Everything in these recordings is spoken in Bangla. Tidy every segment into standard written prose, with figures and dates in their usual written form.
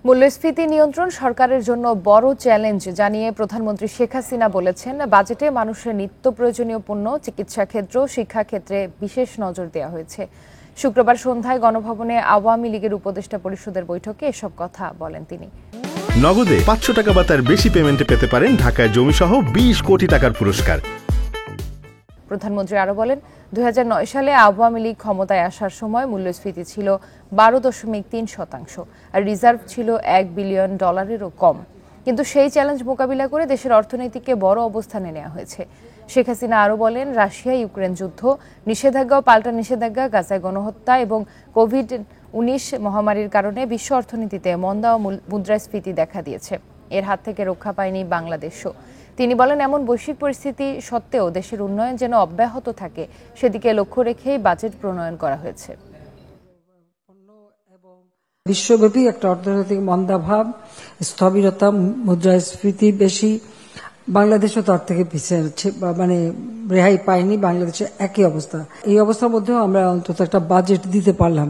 মূল্যস্ফীতি নিয়ন্ত্রণ সরকারের জন্য বড় চ্যালেঞ্জ জানিয়ে প্রধানমন্ত্রী শেখ হাসিনা বলেছেন, বাজেটে মানুষের নিত্য প্রয়োজনীয় পণ্য, চিকিৎসা ক্ষেত্র, শিক্ষা ক্ষেত্রে বিশেষ নজর দেওয়া হয়েছে। শুক্রবার সন্ধ্যায় গণভবনে আওয়ামী লীগের উপদেষ্টা পরিষদের বৈঠকে এসব কথা বলেন তিনি। নগদে 500 টাকা বা তার বেশি পেমেন্টে পেতে পারেন ঢাকায় জমিসহ 20 কোটি টাকার পুরস্কার। প্রধানমন্ত্রী আরো বলেন, 2009 সালে আওয়ামী লীগ ক্ষমতায় আসার সময় মূল্যস্ফীতি ছিল 12.3%, আর রিজার্ভ ছিল $1 বিলিয়ন কম। কিন্তু সেই চ্যালেঞ্জ মোকাবিলা করে দেশের অর্থনীতিকে বড় অবস্থানে নেওয়া হয়েছে। শেখ হাসিনা আরো বলেন, রাশিয়া ইউক্রেন যুদ্ধ, নিষেধাজ্ঞা ও পাল্টা নিষেধাজ্ঞা, গাজায় গণহত্যা এবং কোভিড-19 মহামারীর কারণে বিশ্ব অর্থনীতিতে মন্দা ও মুদ্রাস্ফীতি দেখা দিয়েছে। এর হাত থেকে রক্ষা পায়নি বাংলাদেশও। তিনি বলেন, এমন বৈশ্বিক পরিস্থিতি সত্ত্বেও দেশের উন্নয়ন যেন অব্যাহত থাকে সেদিকে লক্ষ্য রেখেই বাজেট প্রণয়ন করা হয়েছে। বিশ্বব্যাপী একটা অর্থনৈতিক মন্দাভাব, স্থবিরতা, মুদ্রাস্ফীতি বেশি, বাংলাদেশও তার থেকে পিছিয়ে আছে, মানে রেহাই পায়নি। বাংলাদেশের একই অবস্থা। এই অবস্থার মধ্যেও আমরা অন্তত একটা বাজেট দিতে পারলাম।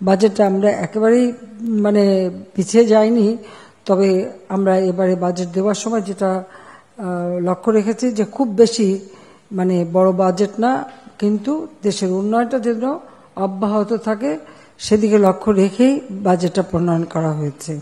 বাজেটটা আমরা একেবারেই পিছিয়ে যাইনি, তবে আমরা এবারে বাজেট দেওয়ার সময় যেটা লক্ষ্য রেখেছি যে খুব বেশি বড় বাজেট না, কিন্তু দেশের উন্নয়নটা যেন অব্যাহত থাকে সেদিকে লক্ষ্য রেখেই বাজেটটা প্রণয়ন করা হয়েছে।